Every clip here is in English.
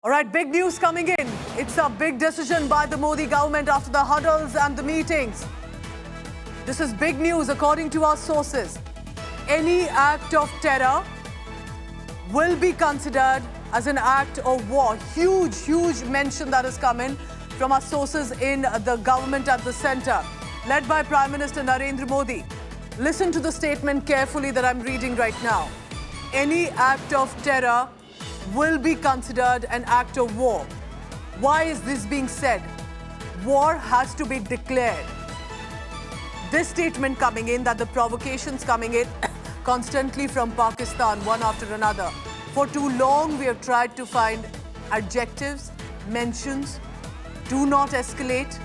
All right, big news coming in. It's a big decision by the Modi government after the huddles and the meetings. This is big news according to our sources. Any act of terror will be considered as an act of war. Huge mention that has come in from our sources in the government at the center, led by Prime Minister Narendra Modi. Listen to the statement carefully that I'm reading right now. Any act of terror will be considered an act of war. Why is this being said? War has to be declared. This statement coming in, that the provocations coming in constantly from Pakistan, one after another. For too long, we have tried to find adjectives, mentions, do not escalate.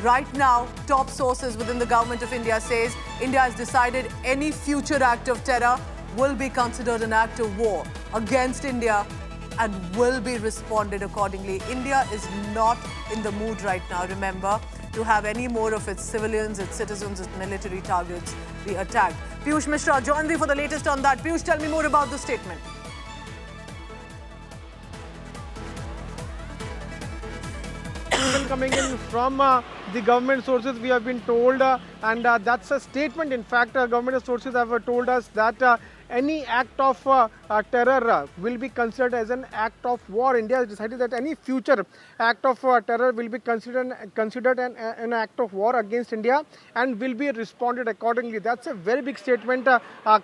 Right now, top sources within the government of India says India has decided any future act of terror will be considered an act of war against India and will be responded accordingly. India is not in the mood right now, remember, to have any more of its civilians, its citizens, its military targets be attacked. Piyush Mishra joins me for the latest on that. Piyush, tell me more about the statement. Coming in from the government sources, we have been told, and that's a statement. In fact, government sources have told us that any act of terror will be considered as an act of war. India has decided that any future act of terror will be considered an act of war against India and will be responded accordingly. That's a very big statement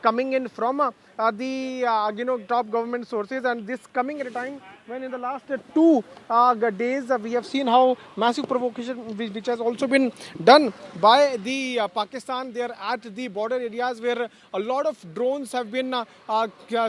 coming in from the top government sources, and this coming at a time when in the last 2 days we have seen how massive provocation which has also been done by the Pakistan. They are at the border areas where a lot of drones have been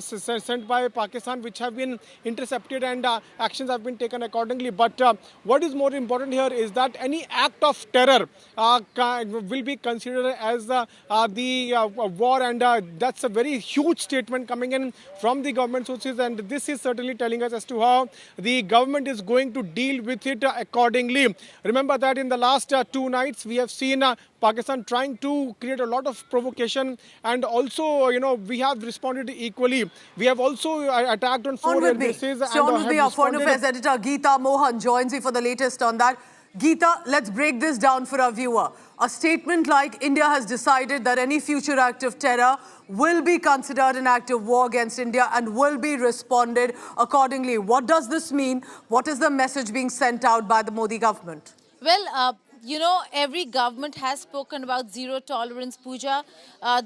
sent by Pakistan, which have been intercepted, and actions have been taken accordingly. But what is more important here is that any act of terror will be considered as the war, and that's a very huge statement coming in from the government sources, and this is certainly telling us as to how the government is going to deal with it accordingly. Remember that in the last 2 nights we have seen Pakistan trying to create a lot of provocation, and also, we have responded equally. We have also attacked on 4 air bases. So on with me, our foreign affairs editor Geeta Mohan joins me for the latest on that. Geeta, let's break this down for our viewer. A statement like India has decided that any future act of terror will be considered an act of war against India and will be responded accordingly. What does this mean? What is the message being sent out by the Modi government? Well, every government has spoken about zero tolerance, Pooja.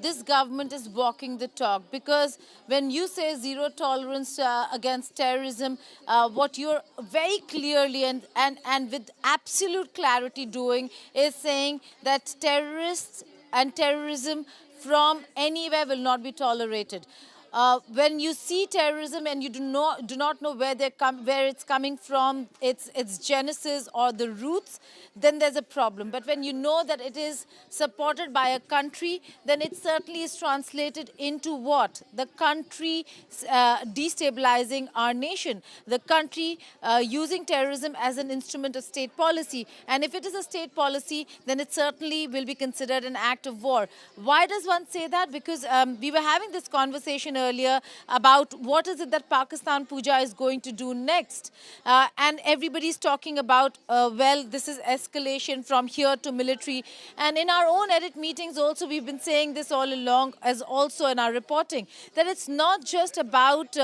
This government is walking the talk, because when you say zero tolerance against terrorism, what you're very clearly and with absolute clarity doing is saying that terrorists and terrorism from anywhere will not be tolerated. When you see terrorism and you do not know where it's coming from, its genesis or the roots, then there's a problem. But when you know that it is supported by a country, then it certainly is translated into what? The country destabilizing our nation, the country using terrorism as an instrument of state policy. And if it is a state policy, then it certainly will be considered an act of war. Why does one say that? Because we were having this conversation earlier about what is it that Pakistan, Pooja, is going to do next. And everybody's talking about, this is escalation from here to military. And in our own edit meetings also, we've been saying this all along, as also in our reporting, that it's not just about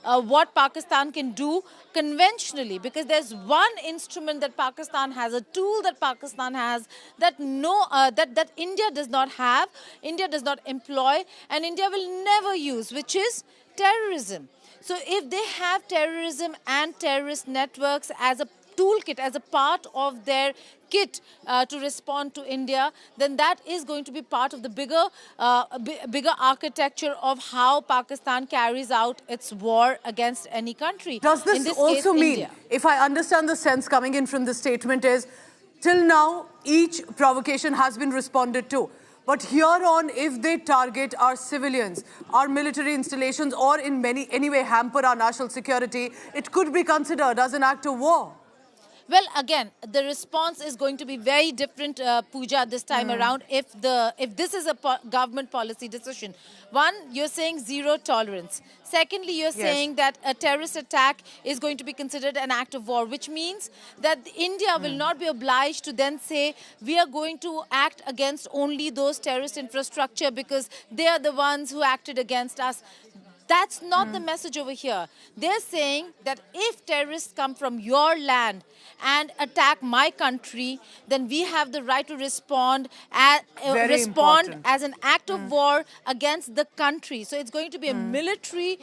what Pakistan can do conventionally, because there's one instrument that Pakistan has, a tool that Pakistan has that that India does not have, India does not employ, and India will never use, which is terrorism. So if they have terrorism and terrorist networks as a toolkit, as a part of their kit to respond to India, then that is going to be part of the bigger architecture of how Pakistan carries out its war against any country. Does this also mean, India, if I understand the sense coming in from the statement is, till now, each provocation has been responded to. But here on, if they target our civilians, our military installations, or in any way hamper our national security, it could be considered as an act of war? Well, again, the response is going to be very different, Pooja, this time around if this is a government policy decision. One, you're saying zero tolerance. Secondly, you're saying that a terrorist attack is going to be considered an act of war, which means that India will not be obliged to then say we are going to act against only those terrorist infrastructure because they are the ones who acted against us. That's not the message over here. They're saying that if terrorists come from your land and attack my country, then we have the right to respond as an act of war against the country. So it's going to be a military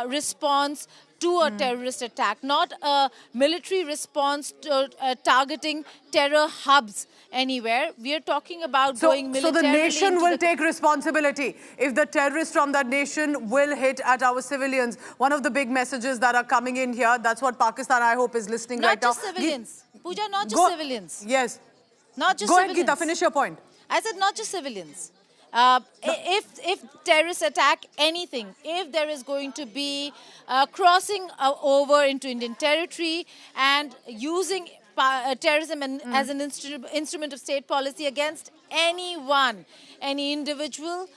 response to a terrorist attack, not a military response to targeting terror hubs anywhere. We are talking about going militarily. So the nation will take responsibility if the terrorists from that nation will hit at our civilians. One of the big messages that are coming in here, that's what Pakistan, I hope, is listening right now. Not just civilians. Pooja, not just civilians. Yes. Not just civilians. civilians. Go ahead, Geeta, finish your point. I said not just civilians. If terrorists attack anything, if there is going to be crossing over into Indian territory and using terrorism as an instrument of state policy against anyone, any individual,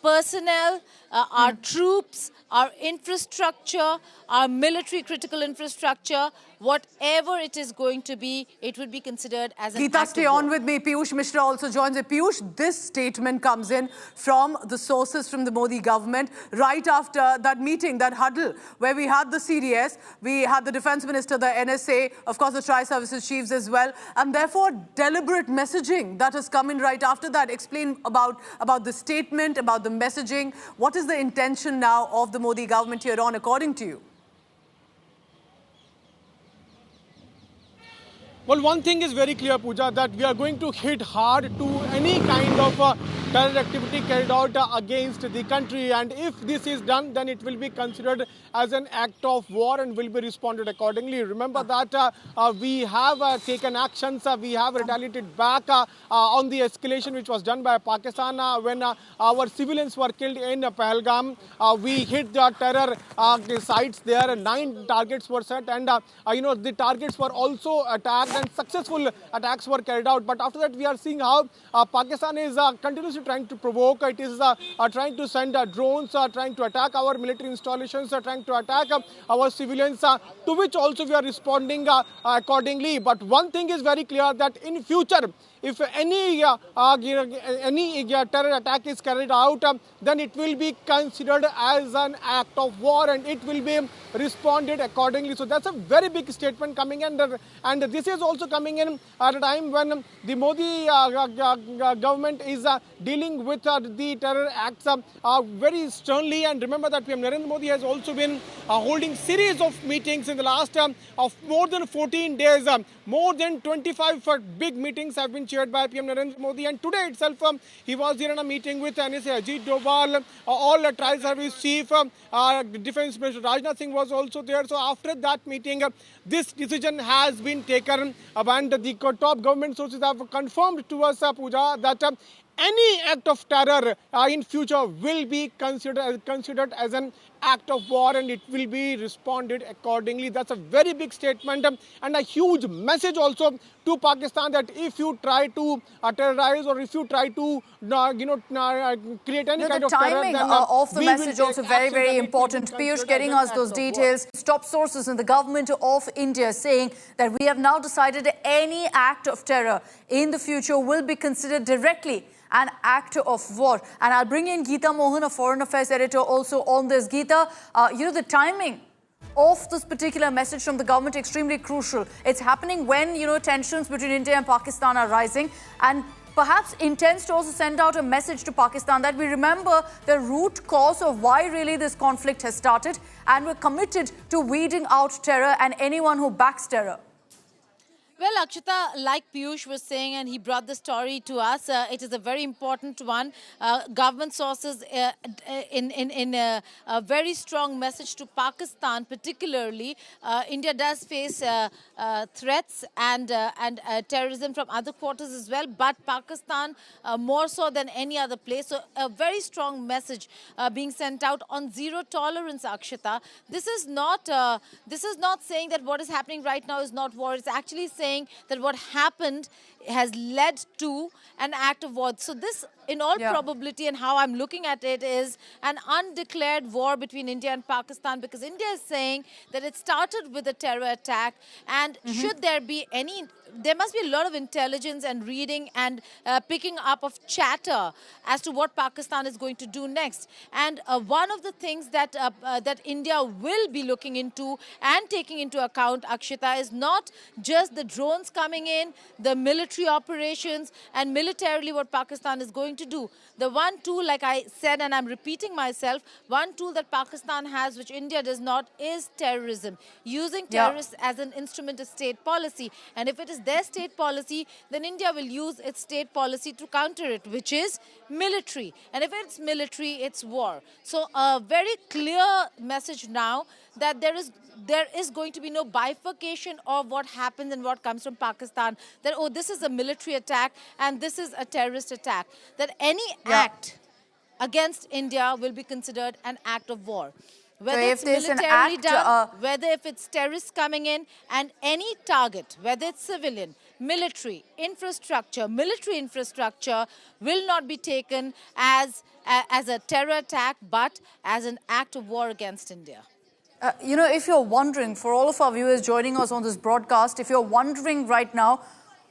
personnel, our troops, our infrastructure, our military critical infrastructure, whatever it is going to be, it would be considered as an act of war. Geeta, stay on with me. Piyush Mishra also joins me. Piyush, this statement comes in from the sources from the Modi government right after that meeting, that huddle, where we had the CDS, we had the Defence Minister, the NSA, of course the Tri-Services Chiefs as well, and therefore deliberate messaging that has come in right after that. Explain about the statement, about the messaging. What is the intention now of the Modi government here on, according to you? Well, one thing is very clear, Pooja, that we are going to hit hard to any kind of terror activity carried out against the country. And if this is done, then it will be considered as an act of war and will be responded accordingly. Remember that we have taken actions, we have retaliated back on the escalation which was done by Pakistan when our civilians were killed in Pahalgam. We hit the terror sites there, 9 targets were set, and the targets were also attacked and successful attacks were carried out. But after that, we are seeing how Pakistan is continuously trying to provoke. It is trying to send drones, trying to attack our military installations, trying to attack our civilians, to which also we are responding accordingly. But one thing is very clear, that in future, if any terror attack is carried out, then it will be considered as an act of war and it will be responded accordingly. So that's a very big statement coming in, and this is also coming in at a time when the Modi government is dealing with the terror acts very sternly. And remember that PM Narendra Modi has also been holding series of meetings in the last of more than 14 days. More than 25 big meetings have been chaired by PM Narendra Modi, and today itself he was here in a meeting with NSA Ajit Doval, all Tri-Service Chief, Defence Minister Rajnath Singh was also there. So after that meeting, this decision has been taken, and the top government sources have confirmed to us, Pooja, that any act of terror in future will be considered as an act of war and it will be responded accordingly. That's a very big statement and a huge message also to Pakistan, that if you try to terrorize or if you try to create any kind of terror, then the timing of the message also very, very important. Piyush getting us those details. Top sources in the government of India saying that we have now decided any act of terror in the future will be considered directly an act of war. And I'll bring in Geeta Mohan, a foreign affairs editor, also on this. Geeta, the timing of this particular message from the government extremely crucial. It's happening when, tensions between India and Pakistan are rising, and perhaps intends to also send out a message to Pakistan that we remember the root cause of why really this conflict has started, and we're committed to weeding out terror and anyone who backs terror. Well, Akshita, like Piyush was saying, and he brought the story to us, it is a very important one. Government sources in a very strong message to Pakistan, particularly. India does face threats and terrorism from other quarters as well, but Pakistan more so than any other place. So a very strong message being sent out on zero tolerance, Akshita. This is not saying that what is happening right now is not war. It's actually saying that what happened has led to an act of war. So this, in all probability, and how I'm looking at it, is an undeclared war between India and Pakistan, because India is saying that it started with a terror attack, and should there be any, there must be a lot of intelligence and reading and picking up of chatter as to what Pakistan is going to do next. And one of the things that that India will be looking into and taking into account, Akshita, is not just the drones coming in, the military operations, and militarily what Pakistan is going to do. The one tool, like I said, and I'm repeating myself, one tool that Pakistan has, which India does not, is terrorism. Using terrorists as an instrument of state policy. And if it is their state policy, then India will use its state policy to counter it, which is military. And if it's military, it's war. So a very clear message now that there is going to be no bifurcation of what happens and what comes from Pakistan. That, oh, this is a military attack and this is a terrorist attack. That any act against India will be considered an act of war. Whether it's militarily done, whether if it's terrorists coming in, and any target, whether it's civilian, military, infrastructure, military infrastructure, will not be taken as a terror attack, but as an act of war against India. You know, if you're wondering, for all of our viewers joining us on this broadcast, if you're wondering right now,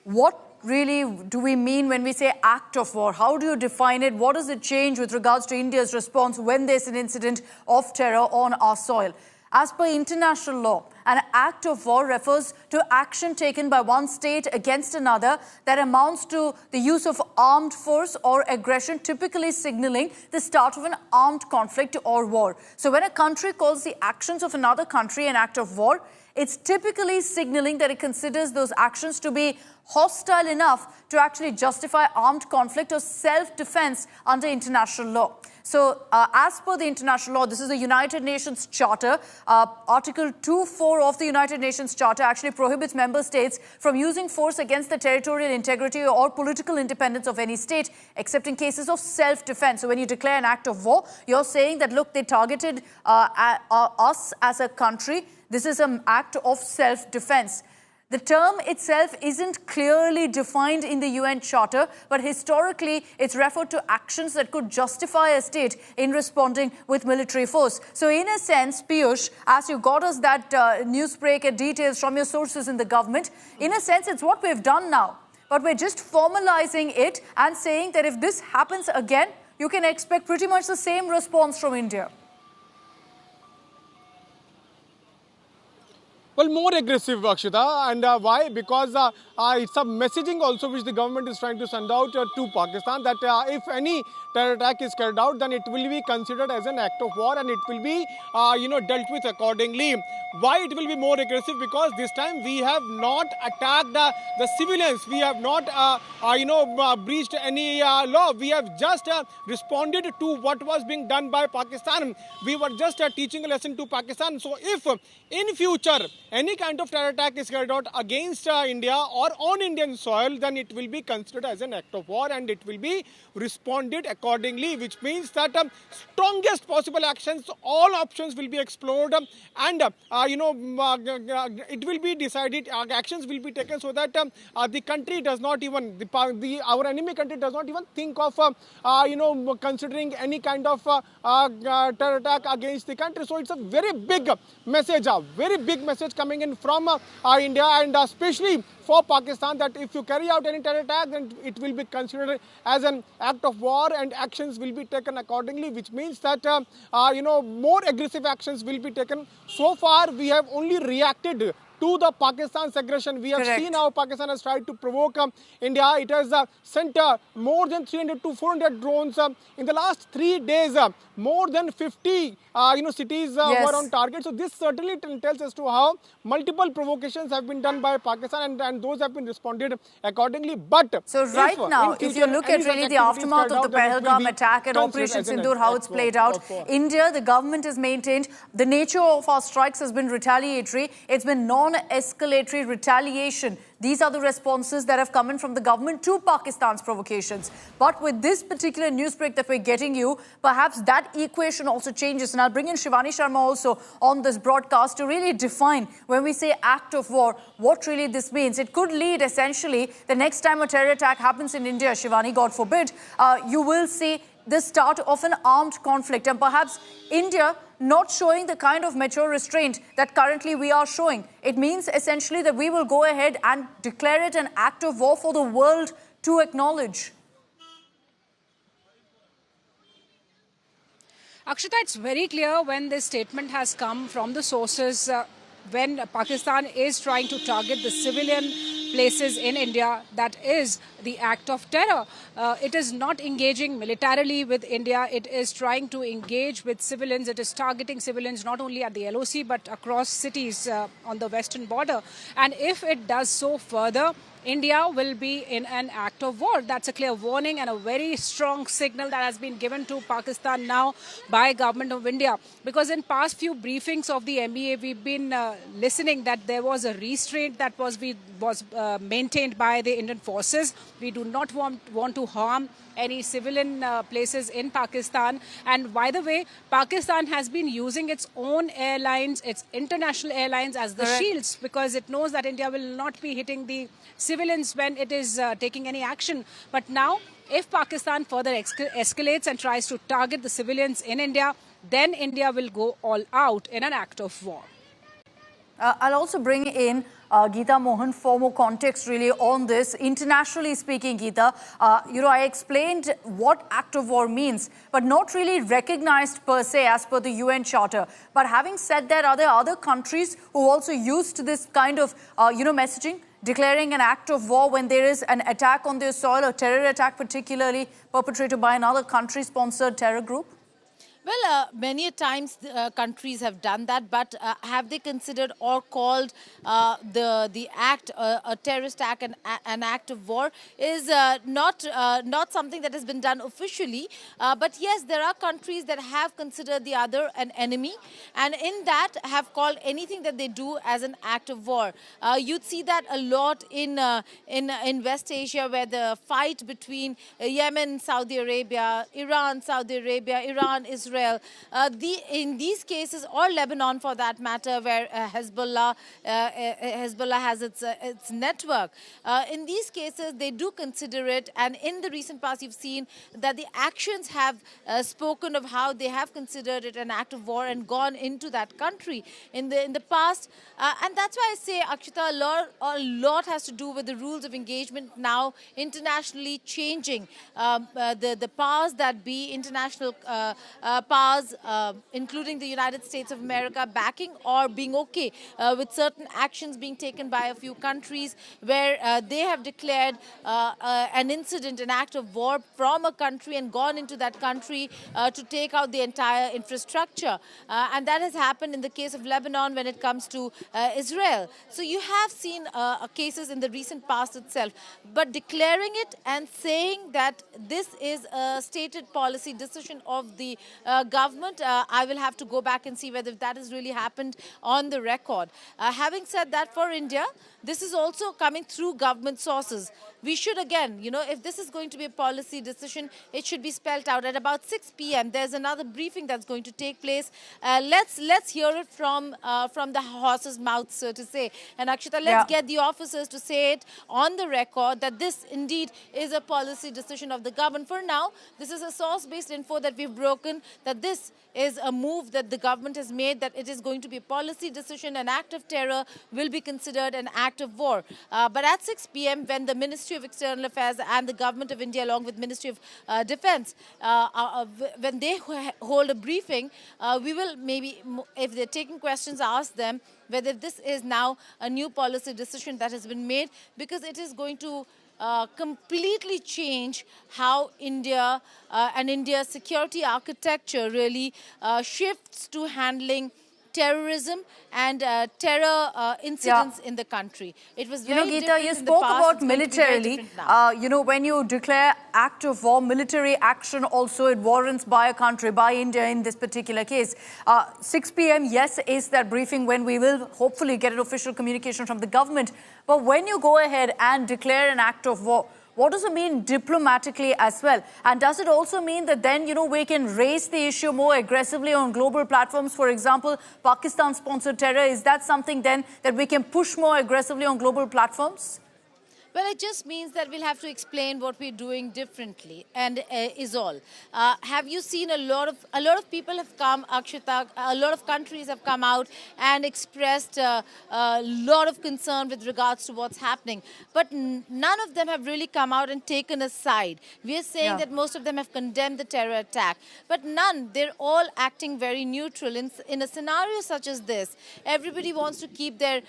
what really do we mean when we say act of war? How do you define it? What does it change with regards to India's response when there's an incident of terror on our soil? As per international law, an act of war refers to action taken by one state against another that amounts to the use of armed force or aggression, typically signaling the start of an armed conflict or war. So when a country calls the actions of another country an act of war, it's typically signaling that it considers those actions to be hostile enough to actually justify armed conflict or self-defense under international law. So as per the international law, this is the United Nations Charter. Article 2.4 of the United Nations Charter actually prohibits member states from using force against the territorial integrity or political independence of any state, except in cases of self-defense. So when you declare an act of war, you're saying that, look, they targeted us as a country. This is an act of self-defense. The term itself isn't clearly defined in the UN Charter, but historically it's referred to actions that could justify a state in responding with military force. So in a sense, Piyush, as you got us that newsbreaker details from your sources in the government, in a sense it's what we've done now. But we're just formalizing it and saying that if this happens again, you can expect pretty much the same response from India. Well, more aggressive, Akshita, and why? Because it's a messaging also which the government is trying to send out to Pakistan that if any terror attack is carried out, then it will be considered as an act of war and it will be, dealt with accordingly. Why it will be more aggressive? Because this time we have not attacked the civilians. We have not, breached any law. We have just responded to what was being done by Pakistan. We were just teaching a lesson to Pakistan. So if in future any kind of terror attack is carried out against India or on Indian soil, then it will be considered as an act of war and it will be responded accordingly, which means that strongest possible actions, all options will be explored and it will be decided, actions will be taken so that the country does not even, our enemy country does not even think of, considering any kind of terror attack against the country. So it's a very big message, coming in from India and especially for Pakistan, that if you carry out any terror attack, then it will be considered as an act of war and actions will be taken accordingly, which means that, more aggressive actions will be taken. So far, we have only reacted to the Pakistan's aggression. We have Correct. seen how Pakistan has tried to provoke India. It has sent more than 300 to 400 drones in the last 3 days. More than 50 cities Yes. were on target. So this certainly tells us to how multiple provocations have been done by Pakistan, and those have been responded accordingly. But So right now, if you look at really the aftermath of the Pahalgam attack and Operation Sindoor, how it's played out, India, the government has maintained the nature of our strikes has been retaliatory. It's been non-escalatory retaliation. These are the responses that have come in from the government to Pakistan's provocations. But with this particular news break that we're getting you, perhaps that equation also changes. And I'll bring in Shivani Sharma also on this broadcast to really define, when we say act of war, what really this means. It could lead essentially, the next time a terror attack happens in India, Shivani, God forbid, you will see the start of an armed conflict, and perhaps India not showing the kind of mature restraint that currently we are showing. It means essentially that we will go ahead and declare it an act of war for the world to acknowledge. Akshita, it's very clear when this statement has come from the sources, when Pakistan is trying to target the civilian places in India, that is the act of terror. It is not engaging militarily with India. It is trying to engage with civilians. It is targeting civilians not only at the LOC but across cities on the western border. And if it does so further, India will be in an act of war. That's a clear warning and a very strong signal that has been given to Pakistan now by Government of India. Because in past few briefings of the MBA, we've been listening that there was a restraint that was maintained by the Indian forces. We do not want to harm any civilian places in Pakistan. And by the way, Pakistan has been using its own airlines, its international airlines as the shields, because it knows that India will not be hitting the civilians when it is taking any action. But now, if Pakistan further escalates and tries to target the civilians in India, then India will go all out in an act of war. I'll also bring in Geeta Mohan for more context really on this. Internationally speaking, Geeta, I explained what act of war means, but not really recognized per se as per the UN Charter. But having said that, are there other countries who also used this kind of, messaging, declaring an act of war when there is an attack on their soil, a terror attack particularly perpetrated by another country-sponsored terror group? Well, many a times countries have done that, but have they considered or called the act a terrorist act an act of war is not something that has been done officially. But yes, there are countries that have considered the other an enemy, and in that have called anything that they do as an act of war. You'd see that a lot in West Asia, where the fight between Yemen, Saudi Arabia, Iran, Israel. In these cases, or Lebanon for that matter, where Hezbollah has its network. In these cases, they do consider it, and in the recent past, you've seen that the actions have spoken of how they have considered it an act of war and gone into that country in the past. And that's why I say, Akshita, a lot has to do with the rules of engagement now internationally changing. The powers that be, international powers, including the United States of America, backing or being okay with certain actions being taken by a few countries where they have declared an incident, an act of war from a country and gone into that country to take out the entire infrastructure. And that has happened in the case of Lebanon when it comes to Israel. So you have seen cases in the recent past itself. But declaring it and saying that this is a stated policy decision of the government, I will have to go back and see whether that has really happened on the record. Having said that, for India, this is also coming through government sources. We should, again, if this is going to be a policy decision, it should be spelled out. At about 6 p.m., there's another briefing that's going to take place. Let's hear it from the horse's mouth, so to say. And Akshita, let's get the officers to say it on the record that this indeed is a policy decision of the government. For now, this is a source-based info that we've broken. that this is a move that the government has made, that it is going to be a policy decision. An act of terror will be considered an act of war. But at 6 p.m., when the Ministry of External Affairs and the Government of India, along with Ministry of Defense, when they hold a briefing, we will maybe, if they're taking questions, ask them whether this is now a new policy decision that has been made, because it is going to completely change how India and India's security architecture really shifts to handling terrorism and terror incidents in the country. It was very Geeta, you spoke about militarily. When you declare act of war, military action also, it warrants by a country, by India in this particular case. 6 p.m., yes, is that briefing when we will hopefully get an official communication from the government. But when you go ahead and declare an act of war, what does it mean diplomatically as well? And does it also mean that then, we can raise the issue more aggressively on global platforms? For example, Pakistan-sponsored terror, is that something then that we can push more aggressively on global platforms? Well, it just means that we'll have to explain what we're doing differently, and is all. Have you seen a lot of people have come, Akshita, a lot of countries have come out and expressed a lot of concern with regards to what's happening. But none of them have really come out and taken a side. We are saying that most of them have condemned the terror attack, but none, they're all acting very neutral. In a scenario such as this, everybody wants to keep their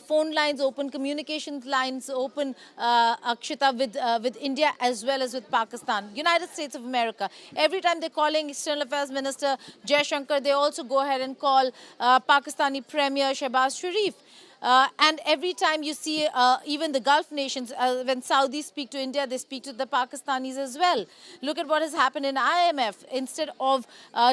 phone lines open, communications lines open, Akshita, with India as well as with Pakistan, United States of America. Every time they're calling External Affairs Minister Jaishankar, they also go ahead and call Pakistani Premier Shehbaz Sharif. And every time you see even the Gulf nations, when Saudis speak to India, they speak to the Pakistanis as well. Look at what has happened in IMF. Instead of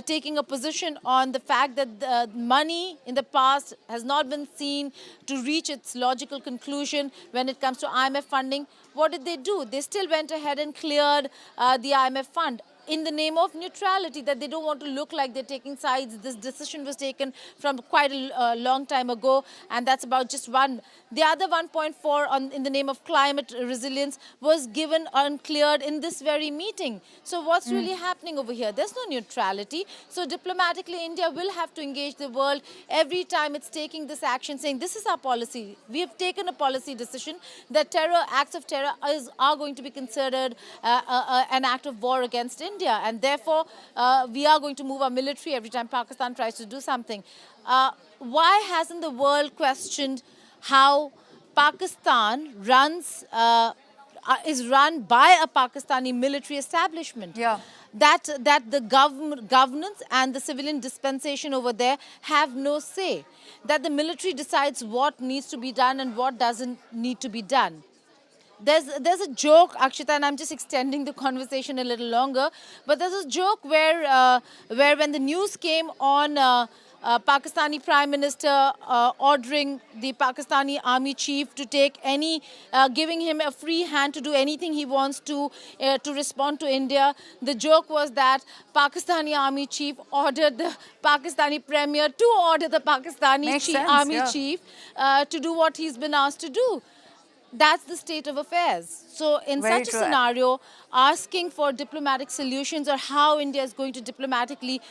taking a position on the fact that the money in the past has not been seen to reach its logical conclusion when it comes to IMF funding, what did they do? They still went ahead and cleared the IMF fund, in the name of neutrality, that they don't want to look like they're taking sides. This decision was taken from quite a long time ago, and that's about just one. The other 1.4 in the name of climate resilience was given and cleared in this very meeting. So what's really happening over here? There's no neutrality. So diplomatically, India will have to engage the world every time it's taking this action, saying this is our policy. We have taken a policy decision that acts of terror are going to be considered an act of war against India. And therefore, we are going to move our military every time Pakistan tries to do something. Why hasn't the world questioned how Pakistan is run by a Pakistani military establishment? Yeah. That the governance and the civilian dispensation over there have no say. That the military decides what needs to be done and what doesn't need to be done. There's a joke, Akshita, and I'm just extending the conversation a little longer, but there's a joke where when the news came on Pakistani Prime Minister ordering the Pakistani Army Chief to take giving him a free hand to do anything he wants to respond to India. The joke was that Pakistani Army Chief ordered the Pakistani Premier to order the Pakistani Army Chief to do what he's been asked to do. That's the state of affairs. So in such a scenario, asking for diplomatic solutions or how India is going to diplomatically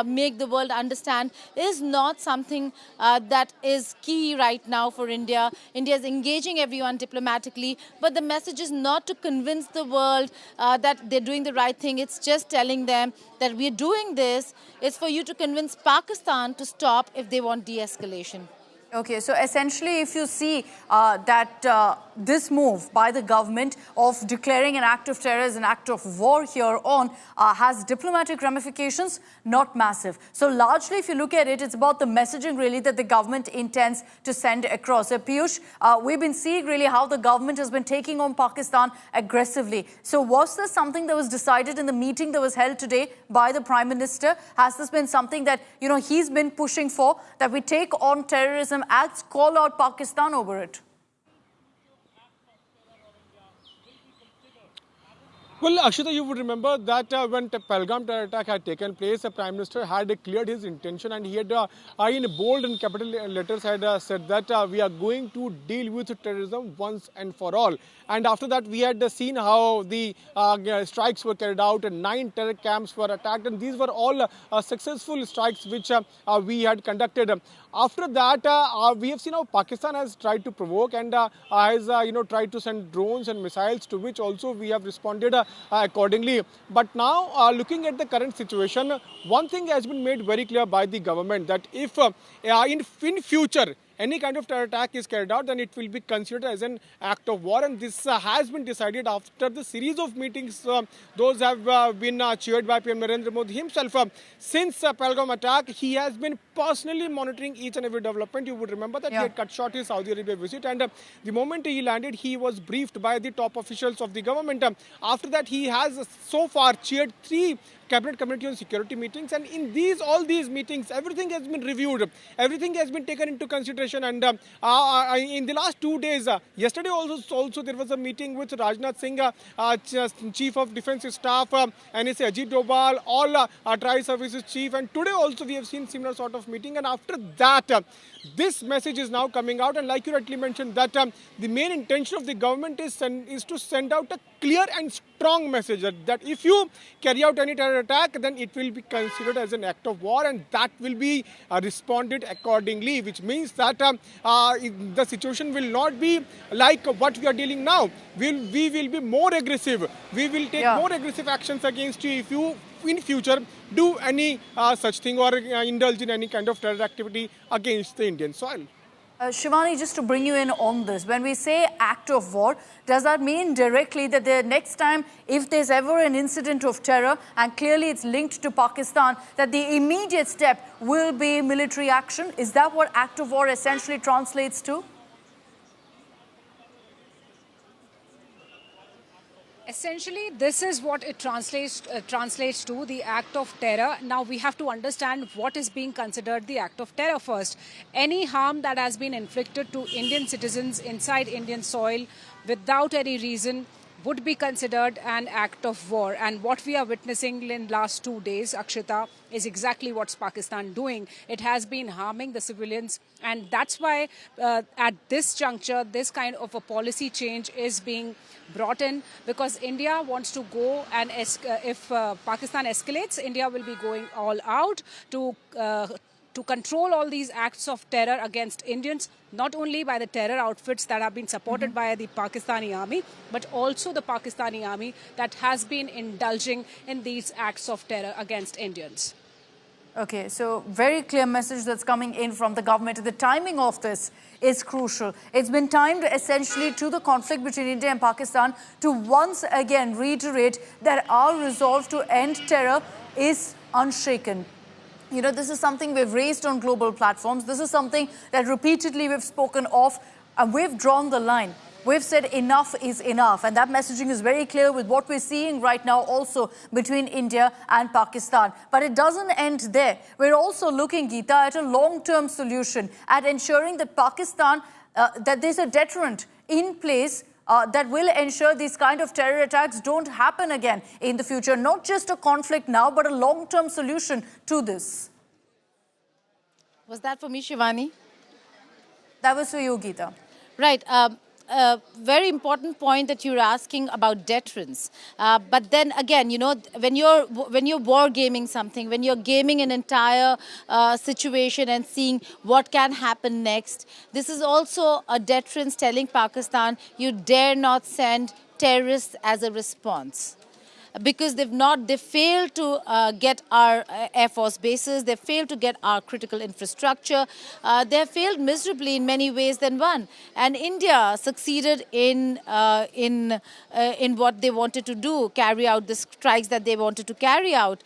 make the world understand is not something that is key right now for India. India is engaging everyone diplomatically, but the message is not to convince the world that they're doing the right thing. It's just telling them that we're doing this. It's for you to convince Pakistan to stop if they want de-escalation. Okay, so essentially if you see that this move by the government of declaring an act of terror as an act of war here on has diplomatic ramifications, not massive. So largely if you look at it, it's about the messaging really that the government intends to send across. Piyush, we've been seeing really how the government has been taking on Pakistan aggressively. So was this something that was decided in the meeting that was held today by the Prime Minister? Has this been something that, he's been pushing for, that we take on terrorism acts, call out Pakistan over it? Well, Akshita, you would remember that when the Pahalgam terror attack had taken place, the Prime Minister had cleared his intention, and he had, in bold and capital letters, had said that we are going to deal with terrorism once and for all. And after that, we had seen how the strikes were carried out, and 9 terror camps were attacked, and these were all successful strikes which we had conducted. After that, we have seen how Pakistan has tried to provoke and has tried to send drones and missiles, to which also we have responded accordingly. But now, looking at the current situation, one thing has been made very clear by the government, that if in future any kind of terror attack is carried out, then it will be considered as an act of war. And this has been decided after the series of meetings. Those have been chaired by PM Narendra Modi himself. Since Pahalgam attack, he has been personally monitoring each and every development. You would remember that he had cut short his Saudi Arabia visit, and the moment he landed, he was briefed by the top officials of the government. After that, he has so far chaired 3 Cabinet Committee on Security meetings, and in all these meetings, everything has been reviewed, everything has been taken into consideration. And in the last 2 days, yesterday also there was a meeting with Rajnath Singh, Chief of Defence Staff, NSA Ajit Doval, all Tri-Services Chief, and today also we have seen similar sort of meeting. And after that, this message is now coming out, and like you rightly mentioned, that the main intention of the government is to send out a clear and strong message that if you carry out any terror attack, then it will be considered as an act of war, and that will be responded accordingly, which means that the situation will not be like what we are dealing now. We will be more aggressive. We will take more aggressive actions against you if you in future do any such thing or indulge in any kind of terror activity against the Indian soil. Shivani, just to bring you in on this, when we say act of war, does that mean directly that the next time, if there's ever an incident of terror, and clearly it's linked to Pakistan, that the immediate step will be military action? Is that what act of war essentially translates to? Essentially, this is what it translates to, the act of terror. Now, we have to understand what is being considered the act of terror first. Any harm that has been inflicted to Indian citizens inside Indian soil without any reason would be considered an act of war. And what we are witnessing in last 2 days, Akshita, is exactly what's Pakistan doing. It has been harming the civilians, and that's why at this juncture, this kind of a policy change is being brought in, because India wants to go, and if Pakistan escalates, India will be going all out to control all these acts of terror against Indians, not only by the terror outfits that have been supported by the Pakistani army, but also the Pakistani army that has been indulging in these acts of terror against Indians. Okay, so very clear message that's coming in from the government. The timing of this is crucial. It's been timed essentially to the conflict between India and Pakistan to once again reiterate that our resolve to end terror is unshaken. You know, this is something we've raised on global platforms. This is something that repeatedly we've spoken of, and we've drawn the line. We've said enough is enough, and that messaging is very clear with what we're seeing right now also between India and Pakistan. But it doesn't end there. We're also looking, Geeta, at a long-term solution, at ensuring that Pakistan, that there's a deterrent in place that will ensure these kind of terror attacks don't happen again in the future. Not just a conflict now, but a long-term solution to this. Was that for me, Shivani? That was for you, Geeta. Right. Very important point that you're asking about deterrence. But then again, you know, when you're war gaming something, when you're gaming an entire situation and seeing what can happen next, this is also a deterrence telling Pakistan, you dare not send terrorists as a response. Because they failed to get our Air Force bases, they failed to get our critical infrastructure, they have failed miserably in many ways than one. And India succeeded in what they wanted to do, carry out the strikes that they wanted to carry out.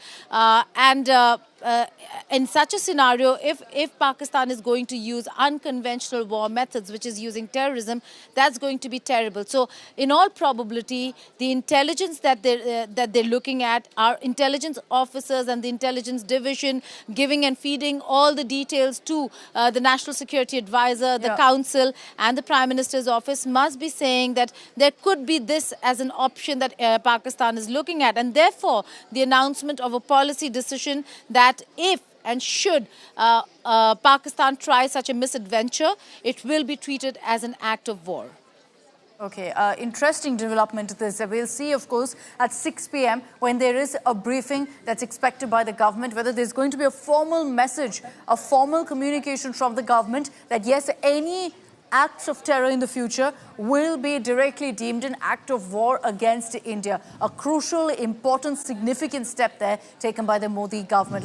in such a scenario, if Pakistan is going to use unconventional war methods, which is using terrorism, that's going to be terrible. So, in all probability, the intelligence that they're looking at, our intelligence officers and the intelligence division giving and feeding all the details to the National Security Advisor, the Council, and the Prime Minister's office, must be saying that there could be this as an option that Pakistan is looking at, and therefore the announcement of a policy decision that if and should Pakistan try such a misadventure, it will be treated as an act of war. Okay, interesting development this. We'll see, of course, at 6 p.m. when there is a briefing that's expected by the government, whether there's going to be a formal message, a formal communication from the government that yes, any acts of terror in the future will be directly deemed an act of war against India. A crucial, important, significant step there taken by the Modi government.